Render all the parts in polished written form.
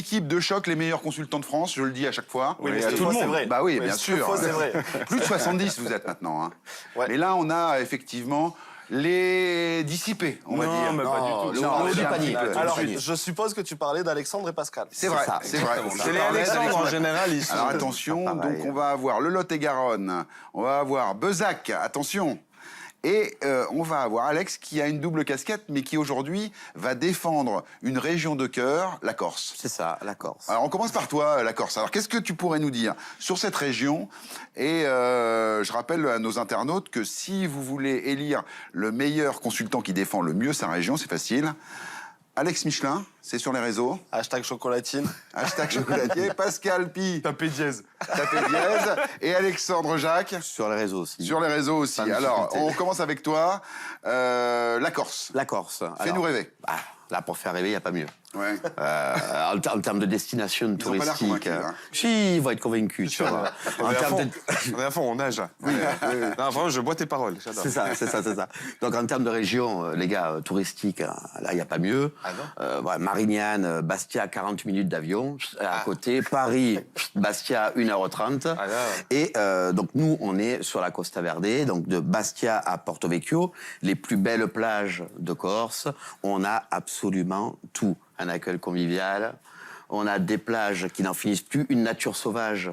Équipe de choc, les meilleurs consultants de France, je le dis à chaque fois. Oui, mais tout le monde, c'est vrai. Bah oui, Mais bien sûr. fois, c'est vrai. Plus de 70 vous êtes maintenant. Hein. Ouais. Mais là, on a effectivement les dissipés, on va dire. Non, mais pas du tout. Non, Le haut du c'est panier. un petit peu. Alors, je suppose que tu parlais d'Alexandre et Pascal. C'est vrai, ça, c'est vrai. exactement ça. Je Les parlais Alexandre, d'Alexandre. en général, ils sont... Alors attention, pas pareil. donc on va avoir le Lot-et-Garonne, on va avoir Bezac, attention. Et on va avoir Alex qui a une double casquette, mais qui aujourd'hui va défendre une région de cœur, la Corse. C'est ça, la Corse. Alors on commence par toi, la Corse. Alors qu'est-ce que tu pourrais nous dire sur cette région? Et je rappelle à nos internautes que si vous voulez élire le meilleur consultant qui défend le mieux sa région, c'est facile. Alex Michelin, c'est sur les réseaux. Hashtag chocolatine. Hashtag chocolatier. Pascal Pi, Tapez dièse. tapez dièse. Et Alexandre Jacques, Sur les réseaux aussi. sur les réseaux aussi. Pas de Alors, difficulté. on commence avec toi. La Corse. La Corse. Fais-nous rêver. Là, pour faire rêver, il n'y a pas mieux. Ouais. En termes de destination Ils ont pas l'air touristique. convaincus, hein. Si, ils vont être convaincus, tu vois. En termes de... On est à fond, on nage. Oui, non, vraiment, je bois tes paroles. J'adore. C'est ça, c'est ça, c'est ça. Donc en termes de région, les gars, touristique, là, il n'y a pas mieux. Ah non Voilà, Marignane, Bastia, 40 minutes d'avion. À côté, Paris, Bastia, 1h30. Ah là. Et donc nous, on est sur la Costa Verde, donc de Bastia à Porto Vecchio, les plus belles plages de Corse. On a absolument tout. Un accueil convivial, on a des plages qui n'en finissent plus, une nature sauvage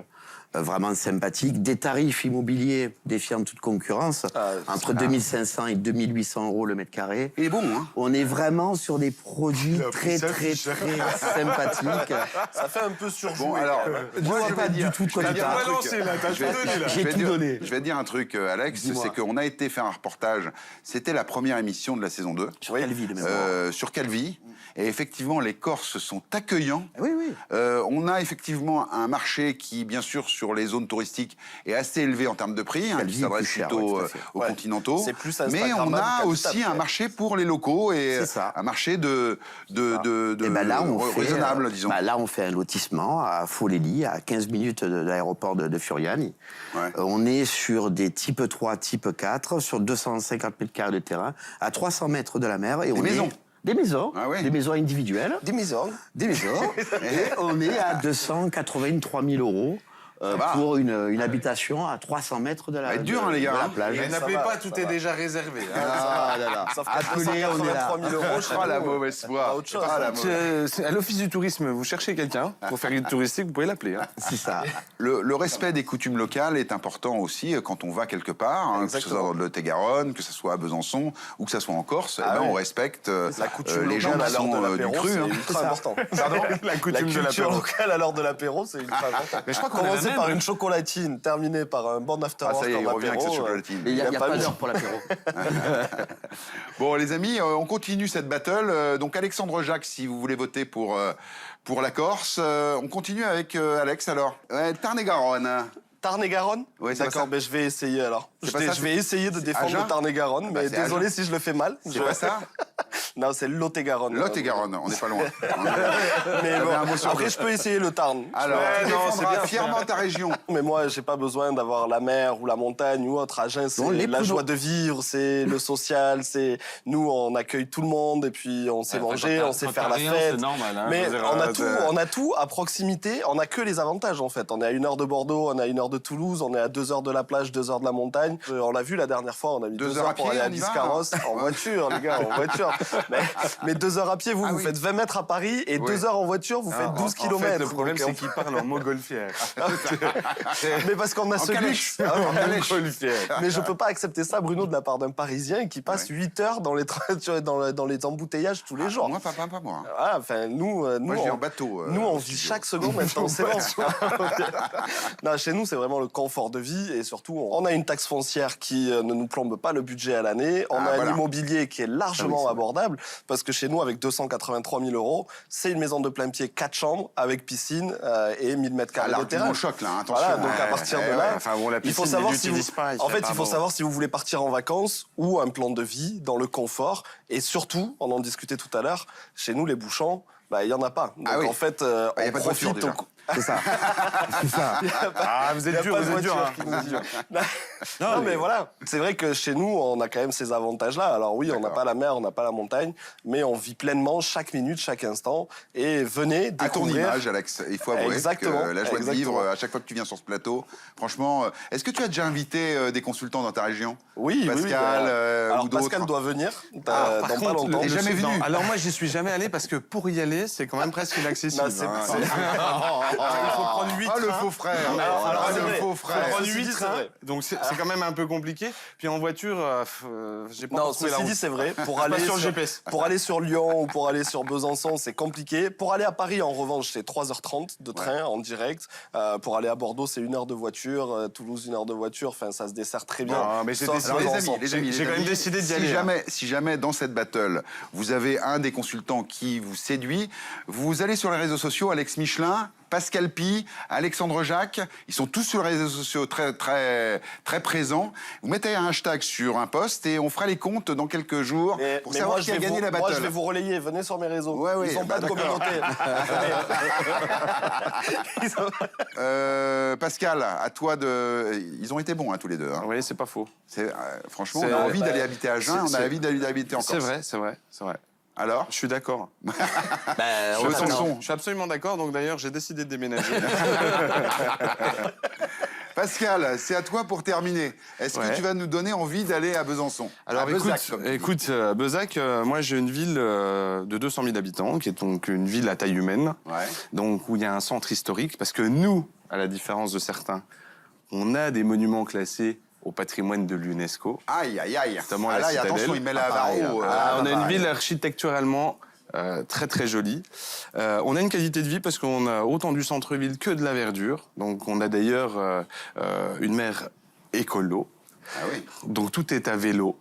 vraiment sympathique, des tarifs immobiliers défiant toute concurrence, entre 2500 et 2800 euros le mètre carré. Il est bon, hein. On est vraiment sur des produits très, sa très, fiche. très sympathiques. Ça fait un peu surjoué. Bon, alors, moi, je vais pas dire, du tout de je vais quoi dire tu un parles. truc. Balancé, là, t'as Je vais- tout donné, là. je vais J'ai tout dire- donné. Je vais dire un truc, Alex, Dis-moi. c'est qu'on a été faire un reportage. C'était la première émission de la saison 2. Sur Calvi, de mémoire. Sur Calvi. Et effectivement, les Corses sont accueillants. Oui, oui. On a effectivement un marché qui, bien sûr, sur les zones touristiques, est assez élevé en termes de prix, hein, Calvi qui est s'adresse plus cher, plutôt ouais, tout à fait. aux Ouais. continentaux. C'est plus Mais on Instagrammable a qu'habitable, aussi un ouais. marché pour les locaux et C'est ça. un marché de Et ben là, on fait, raisonnable, disons. Là, on fait un lotissement à Folélie, à 15 minutes de l'aéroport de Furiani. Ouais. On est sur des type 3, type 4, sur 250 mètres carrés de terrain, à 300 mètres de la mer. Et on maisons. est... Des maisons. Ah ouais. Des maisons individuelles. Des maisons. Des maisons. Et on est à 283 000 euros. va. Pour une habitation à 300 mètres de la, va être dur, hein, les gars, de la hein. plage. Mais n'appelez va, pas, ça tout va. est déjà réservé. hein. Ah là là. Sauf qu'à Appelez, on est là. 283 000 euros, je Ah, la mauvaise foi. Pas autre chose. Ah, la mauvaise- À l'office du tourisme, vous cherchez quelqu'un pour faire guide touristique, vous pouvez l'appeler. Hein. C'est ça. Le respect des coutumes locales est important aussi quand on va quelque part, hein, que ce soit dans le Lot-et-Garonne, que ce soit à Besançon ou que ce soit en Corse. Ah eh ben, oui. on respecte La coutume les gens locale à qui l'heure sont de du l'apéro, cru. c'est hein. ultra important. Pardon La La coutume de culture l'apéro. locale à l'heure de l'apéro, c'est ultra important. Mais je crois qu'on a la Commencer même, par hein. une chocolatine, terminer par un bon after Ah, ça y est, work il en revient avec apéro, cette chocolatine. Il n'y a, pas mieux. d'heure pour l'apéro. Bon, les amis, on continue cette battle. Donc, Alexandre Jacques, si vous voulez voter pour la Corse. On continue avec Alex, alors. Tarn-et-Garonne. Tarn-et-Garonne. Ouais, c'est pas ça. D'accord, ben je vais essayer alors. C'est pas ça, Je vais essayer de défendre Agen le Tarn-et-Garonne, Bah, mais c'est désolé Agen. si je le fais mal. C'est pas ça? Non, c'est Lot-et-Garonne. Lot-et-Garonne, on n'est pas loin. Mais T'avais bon, un mot sur après, deux. je peux essayer le Tarn. Alors, Ouais, tu non, c'est défendras bien, fièrement ta région. Mais moi, j'ai pas besoin d'avoir la mer ou la montagne ou autre. Agen, c'est Non, les la plus joie beaux. de vivre, c'est le social, c'est nous, on accueille tout le monde et puis on sait manger, on sait faire la fête. C'est normal. Hein, Mais je veux dire, on a tout à proximité. On a que les avantages en fait. On est à 1 heure de Bordeaux, on est à 1 heure de Toulouse, on est à 2 heures de la plage, 2 heures de la montagne. On l'a vu la dernière fois, on a mis 2 2 heures à heures pour pied, aller à on y va, Biscarrosse en voiture, les gars, en voiture. Mais 2 heures à pied, vous Ah oui. faites 20 mètres à Paris et Ouais. 2 heures en voiture, vous faites 12 En fait, kilomètres. le problème, Donc, c'est qu'il parle en montgolfière. Mais parce qu'on a ce calèche. luxe. Ah, En calèche. Montgolfière. Mais je peux pas accepter ça, Bruno, de la part d'un Parisien qui passe Ouais. 8 heures dans les, dans les embouteillages tous les jours. Moi, pas moi. Ah, enfin, nous, Moi, je vis on, en bateau. nous, on au vit studio. chaque seconde intensément. Non, chez nous, c'est vraiment le confort de vie et surtout, on a une taxe foncière qui ne nous plombe pas le budget à l'année. On Ah, a voilà. un immobilier qui est largement c'est vrai. abordable parce que chez nous, avec 283 000 euros, c'est une maison de plein pied, 4 chambres avec piscine et 1000 mètres Ah, carrés de l'argument terrain. choc, là, attention. Voilà, donc à partir de ouais, là, Enfin bon, la il faut piscine, savoir ils si vous... l'utilisent pas, En fait, pas il faut bon. savoir si vous voulez partir en vacances ou un plan de vie dans le confort. Et surtout, on en discutait tout à l'heure, chez nous, les bouchons, bah, il n'y en a pas. Donc Ah oui. en fait, y a on pas de voiture, profite déjà. au... C'est ça. C'est ça. Ah, vous Il y êtes a dur, pas de vous êtes dur. voiture hein. qui nous dit. Non, mais voilà, c'est vrai que chez nous, on a quand même ces avantages-là. Alors oui, on n'a pas la mer, on n'a pas la montagne, mais on vit pleinement chaque minute, chaque instant. Et venez À ton découvrir... image, Alex, il faut avouer Exactement, que la joie de exactement. vivre, à chaque fois que tu viens sur ce plateau, franchement, est-ce que tu as déjà invité des consultants dans ta région? Oui, oui, oui. Pascal Alors ou d'autres? Pascal doit venir Ah, dans par pas contre, longtemps. t'es jamais venu. Non, alors moi, j'y suis jamais allé parce que pour y aller, c'est quand même presque inaccessible. Non, c'est- hein. c'est- Il faut prendre 8 Ah, le faux frère. Alors, Ah, c'est le vrai. faux Faut frère. prendre Ceci dit, 8 c'est trains. vrai. Donc c'est quand même un peu compliqué. Puis en voiture, j'ai pas Non, encore trouvé la ceci dit, route. c'est vrai. Pour Pas aller sur le GPS. Pour aller sur Lyon ou pour aller sur Besançon, c'est compliqué. Pour aller à Paris, en revanche, c'est 3h30 de train en direct. Pour aller à Bordeaux, c'est 1 heure de voiture. Toulouse, 1 heure de voiture. Enfin, ça se dessert très bien. Non, mais j'ai Sauf décidé- Alors les Besançon. amis, les amis, J'ai les quand même amis, décidé d'y aller, hein. Si jamais dans cette battle, vous avez un des consultants qui vous séduit, vous allez sur les réseaux sociaux, Alex Michelin, Pascal Pi, Alexandre Jacques, ils sont tous sur les réseaux sociaux très présents. Vous mettez un hashtag sur un post et on fera les comptes dans quelques jours pour Mais savoir moi, qui a gagné la battle. Moi, je vais vous relayer. Venez sur mes réseaux. Ouais, oui, Ils n'ont bah, pas de d'accord. communauté. Pascal, à toi de... Ils ont été bons tous les deux. Hein. Oui, c'est pas faux. Franchement, C'est- on a envie d'aller habiter à Agen, on c'est- a envie d'aller habiter en Corse. C'est vrai, c'est vrai, c'est vrai. Alors Je suis d'accord. Ben, Je on sens attend. son. Je suis absolument d'accord. Donc d'ailleurs, j'ai décidé de déménager. Pascal, c'est à toi pour terminer. Est-ce que Ouais. tu vas nous donner envie d'aller à Besançon? Alors à Bezac, écoute, comme tu dis. écoute Bezac, moi j'ai une ville de 200 000 habitants, qui est donc une ville à taille humaine, Ouais. donc où il y a un centre historique, parce que nous, à la différence de certains, on a des monuments classés au patrimoine de l'UNESCO. Aïe, aïe, aïe. Notamment Ah la là, citadelle. attention, il met la Ah, pareil, barreau. On a une pareil. ville architecturalement très très jolie. On a une qualité de vie parce qu'on a autant du centre-ville que de la verdure. Donc on a d'ailleurs une mer écolo. Ah oui. Donc tout est à vélo.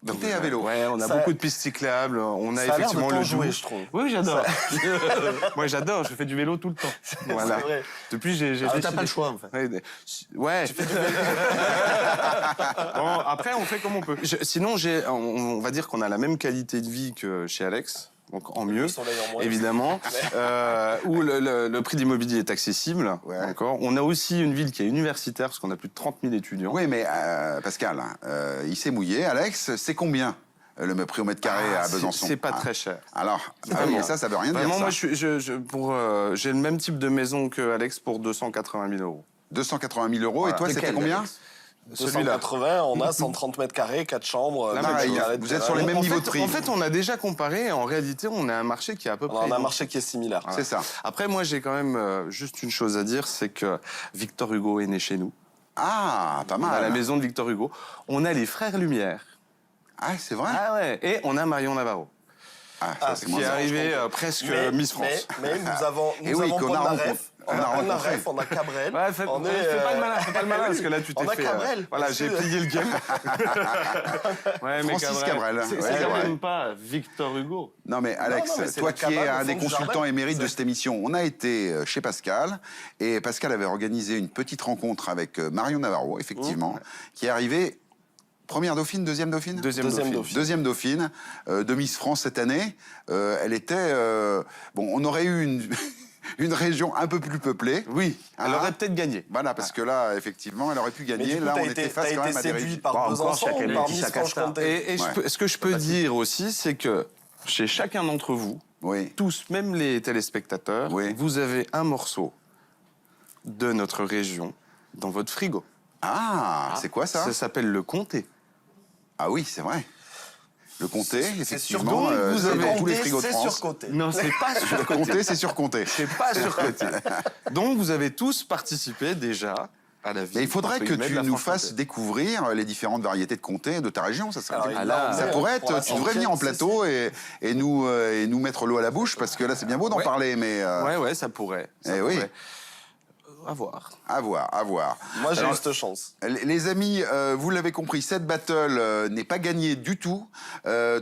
Tout est à vélo. Ouais, on a Ça- beaucoup de pistes cyclables. On a Ça a l'air de effectivement t'en le jouer, Doubs. je trouve. Oui, j'adore. Moi, j'adore. Je fais du vélo tout le temps. Voilà. C'est vrai. Depuis, j'ai Ah, décidé. t'as pas le choix, en fait. Ouais. Bon, après, on fait comme on peut. Sinon, on va dire qu'on a la même qualité de vie que chez Alex. Donc en mieux, Ils sont d'ailleurs moins. évidemment, où le prix de l'immobilier est accessible. Ouais. Encore. On a aussi une ville qui est universitaire, parce qu'on a plus de 30 000 étudiants. Oui, mais Pascal, il s'est mouillé. Alex, c'est combien le prix au mètre carré à Besançon? C'est pas Ah. très cher. Alors, ah oui, Vraiment. ça veut rien dire. Vraiment, ça. moi, j'ai le même type de maison que Alex pour 280 000 euros. 280 000 euros. Et toi, Lequel, c'était combien? Alex 280, on a 130 mètres carrés, 4 chambres. La 20 même Pareil, mètres carrés de vous êtes terrain. sur les mêmes En niveaux fait- de prix. En fait, on a déjà comparé. En réalité, on a un marché qui est à peu près. On a un identique. marché qui est similaire. C'est ça. Après, moi, j'ai quand même juste une chose à dire, c'est que Victor Hugo est né chez nous, Ah, pas à mal. la maison de Victor Hugo. On a les frères Lumière. Ah, c'est vrai. Ah ouais. Et on a Marion Navarro, Ah, ça, c'est qui moins est ça. arrivée presque Miss France. Mais nous avons Et oui, qu'on a rencontré. On a Polnareff, on a Cabrel. Ouais, fais pas le malin, fais pas le malin, parce que là, tu t'es On a fait... Cabrel. voilà, j'ai plié le game. Ouais, mais Francis Cabrel. C'est Ouais, quand ouais. même pas Victor Hugo. Non mais Alex, non, mais c'est toi le qui es cabane au un fond des du consultants jardin. émérites de C'est- cette émission, on a été chez Pascal et Pascal avait organisé une petite rencontre avec Marion Navarro, effectivement, qui est arrivée première dauphine, deuxième dauphine Deuxième dauphine. Deuxième dauphine de Miss France cette année. Elle était... bon, on aurait eu une, une région un peu plus peuplée. Oui, elle Ah. aurait peut-être gagné. Voilà, parce que là, effectivement, elle aurait pu Mais gagner. du coup, Là, t'as on était été, face t'as quand été même à des séduit régions. par Bon, encore, Besançon chacun ou par dit Miss sa casta. Franche-Comté Et Ouais. ce que je peux dire aussi, c'est que chez chacun d'entre vous, Oui. tous, même les téléspectateurs, Oui. vous avez un morceau de notre région dans votre frigo. Ah, c'est quoi ça? Ça s'appelle le comté. Ah oui, c'est vrai. Le comté, C'est effectivement, surcoté. c'est avez dans tous les Comté, frigos de c'est France. surcoté. Non, c'est pas Le surcoté. comté, c'est surcompté. C'est pas surcoté. Donc, vous avez tous participé déjà à la vie. Mais il faudrait entre que guillemets, tu de la nous Franche-Comté. fasses découvrir les différentes variétés de comté de ta région. Ça, serait Alors, bien. il là, l'a Ça emmené pourrait pour la être. Tu devrais venir en plateau et nous mettre l'eau à la bouche parce que là, c'est bien beau d'en Ouais. parler, mais Ouais, ça pourrait. Ça Eh oui. pourrait. À voir. à voir, à voir. Moi, j'ai Alors, eu cette chance. Les amis, vous l'avez compris, cette battle n'est pas gagnée du tout.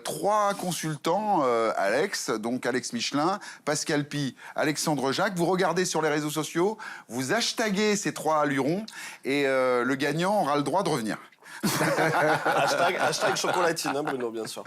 3 consultants, Alex, donc Alex Michelin, Pascal Pi, Alexandre Jacques. Vous regardez sur les réseaux sociaux, vous hashtaguez ces 3 lurons et le gagnant aura le droit de revenir. Hashtag chocolatine, hein, Bruno, bien sûr.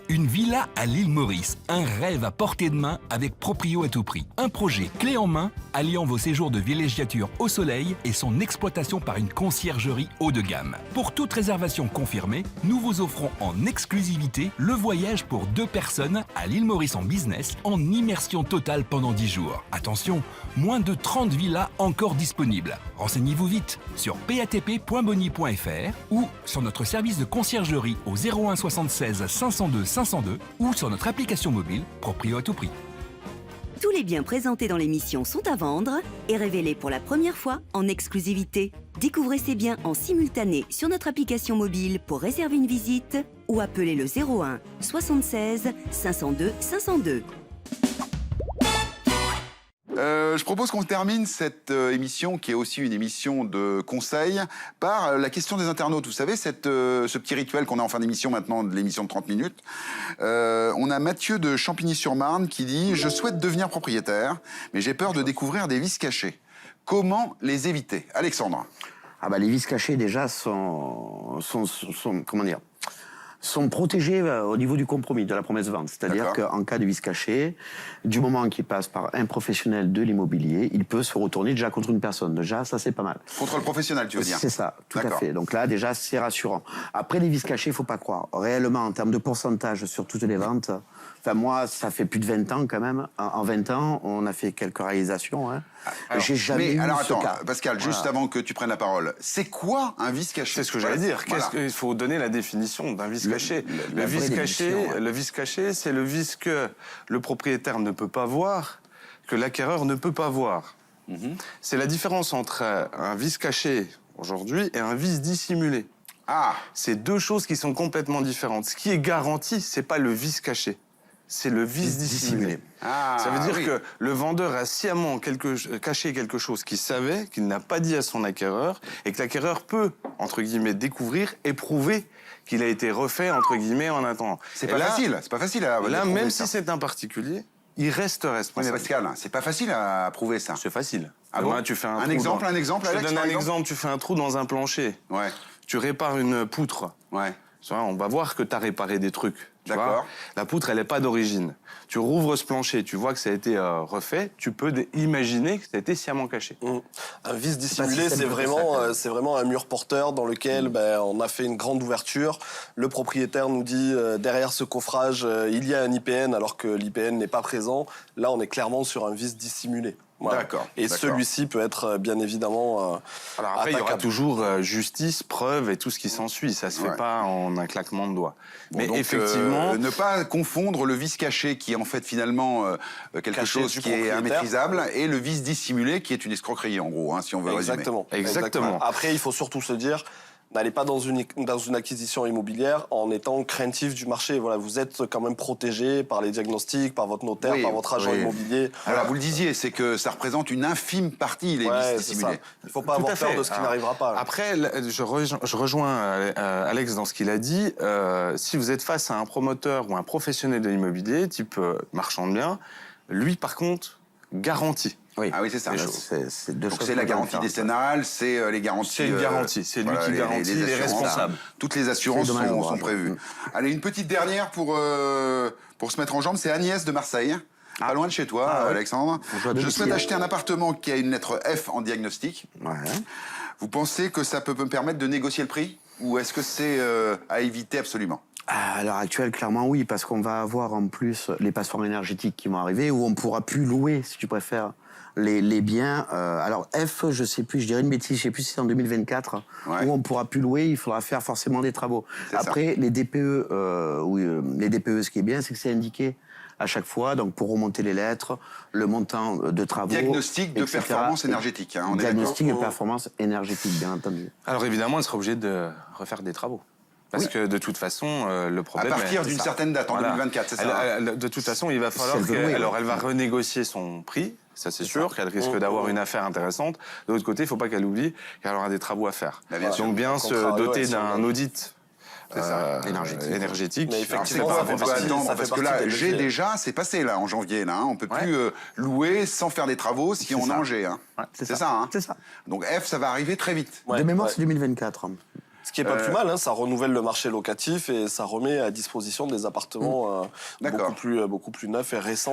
Une villa à l'île Maurice, un rêve à portée de main avec Proprio à tout prix. Un projet clé en main, alliant vos séjours de villégiature au soleil et son exploitation par une conciergerie haut de gamme. Pour toute réservation confirmée, nous vous offrons en exclusivité le voyage pour 2 personnes à l'île Maurice en business en immersion totale pendant 10 jours. Attention, moins de 30 villas encore disponibles. Renseignez-vous vite sur patp.boni.fr ou sur notre service de conciergerie au 01 76 502 502 ou sur notre application mobile Proprio à tout prix. Tous les biens présentés dans l'émission sont à vendre et révélés pour la première fois en exclusivité. Découvrez ces biens en simultané sur notre application mobile pour réserver une visite ou appelez le 01 76 502 502. Je propose qu'on termine cette émission, qui est aussi une émission de conseil, par la question des internautes. Vous savez, ce petit rituel qu'on a en fin d'émission maintenant, de l'émission de 30 minutes. On a Mathieu de Champigny-sur-Marne qui dit « Je souhaite devenir propriétaire, mais j'ai peur de découvrir des vices cachés. Comment les éviter ?» Alexandre. Ah bah les vices cachés déjà sont protégés au niveau du compromis, de la promesse de vente. C'est-à-dire qu'en cas de vice caché, du moment qu'il passe par un professionnel de l'immobilier, il peut se retourner déjà contre une personne. Déjà, ça c'est pas mal. Contre le professionnel, tu veux dire? C'est ça, tout à fait. Donc là, déjà, c'est rassurant. Après, les vices cachés, il ne faut pas croire. Réellement, en termes de pourcentage sur toutes les ventes, enfin moi, ça fait plus de 20 ans quand même. En 20 ans, on a fait quelques réalisations. Hein. J'ai jamais eu ce cas. Pascal, juste avant que tu prennes la parole, c'est quoi un vice caché? C'est ce que j'allais dire. Voilà. Il faut donner la définition d'un vice caché. Le vice caché, c'est le vice que le propriétaire ne peut pas voir, que l'acquéreur ne peut pas voir. C'est la différence entre un vice caché aujourd'hui et un vice dissimulé. C'est 2 choses qui sont complètement différentes. Ce qui est garanti, c'est pas le vice caché. C'est le vice dissimulé. Ça veut dire que le vendeur a sciemment caché quelque chose qu'il savait, qu'il n'a pas dit à son acquéreur, et que l'acquéreur peut, entre guillemets, découvrir et prouver qu'il a été refait, entre guillemets, en attendant. C'est pas facile à là, même si c'est un particulier, il reste responsable. Oui, mais Pascal, c'est pas facile à prouver ça. C'est facile. Bon Tu fais un exemple, Je Alex, te donne un exemple. Tu fais un trou dans un plancher. Ouais. Tu répares une poutre. Ouais. On va voir que tu as réparé des trucs. D'accord. La poutre, elle n'est pas d'origine. Tu rouvres ce plancher, tu vois que ça a été refait, tu peux imaginer que ça a été sciemment caché. Un vice dissimulé, c'est vraiment un mur porteur dans lequel on a fait une grande ouverture. Le propriétaire nous dit derrière ce coffrage, il y a un IPN alors que l'IPN n'est pas présent. Là, on est clairement sur un vice dissimulé. Voilà. D'accord. Et celui-ci peut être bien évidemment Alors après, il y aura attaquable. toujours justice, preuve et tout ce qui s'ensuit. Ça se fait pas en un claquement de doigts. Bon, mais donc, effectivement, ne pas confondre le vice caché qui est en fait finalement quelque chose qui est immaîtrisable et le vice dissimulé qui est une escroquerie en gros, hein, si on veut résumer. Exactement. Après, il faut surtout se dire, n'allez pas dans une acquisition immobilière en étant craintif du marché. Voilà, vous êtes quand même protégé par les diagnostics, par votre notaire, par votre agent immobilier. Alors vous le disiez, c'est que ça représente une infime partie, les vices dissimulés. Il ne faut pas avoir peur de ce qui n'arrivera pas. Après, je rejoins Alex dans ce qu'il a dit. Si vous êtes face à un promoteur ou un professionnel de l'immobilier, type marchand de biens, lui, par contre, garantit. Oui. Ah oui, c'est ça. Donc c'est la garantie décennale, c'est les garanties. C'est une garantie, c'est lui qui garantit, il est responsable. Toutes les assurances sont prévues. Allez, une petite dernière pour se mettre en jambe, c'est Agnès de Marseille. Pas loin de chez toi, Alexandre. Je souhaite acheter un appartement qui a une lettre F en diagnostic. Vous pensez que ça peut me permettre de négocier le prix? Ou est-ce que c'est à éviter absolument? À l'heure actuelle, clairement oui, parce qu'on va avoir en plus les passoires énergétiques qui vont arriver, où on pourra plus louer, si tu préfères, les biens. Alors F, je sais plus, je dirais une bêtise, je sais plus si c'est en 2024, où on pourra plus louer, il faudra faire forcément des travaux. Après, les DPE, les DPE, ce qui est bien, c'est que c'est indiqué à chaque fois, donc pour remonter les lettres, le montant de travaux. Diagnostic de performance énergétique. Hein, diagnostic de performance énergétique, bien entendu. Alors évidemment, elle sera obligée de refaire des travaux. Parce que de toute façon, le problème... À partir d'une certaine date, en 2024, c'est ça? De toute façon, il va falloir elle va renégocier son prix, ça c'est sûr, qu'elle risque d'avoir une affaire intéressante. De l'autre côté, il ne faut pas qu'elle oublie qu'elle aura des travaux à faire. Donc bien se doter d'un audit énergétique. Mais effectivement, parce que là, G déjà, c'est passé là en janvier. Là, hein. On ne peut plus louer sans faire des travaux si on a un G. Hein. C'est ça. Hein. C'est ça. Donc F, ça va arriver très vite. De mémoire, c'est 2024. Ce qui est pas plus mal, hein, ça renouvelle le marché locatif et ça remet à disposition des appartements beaucoup plus neufs et récents.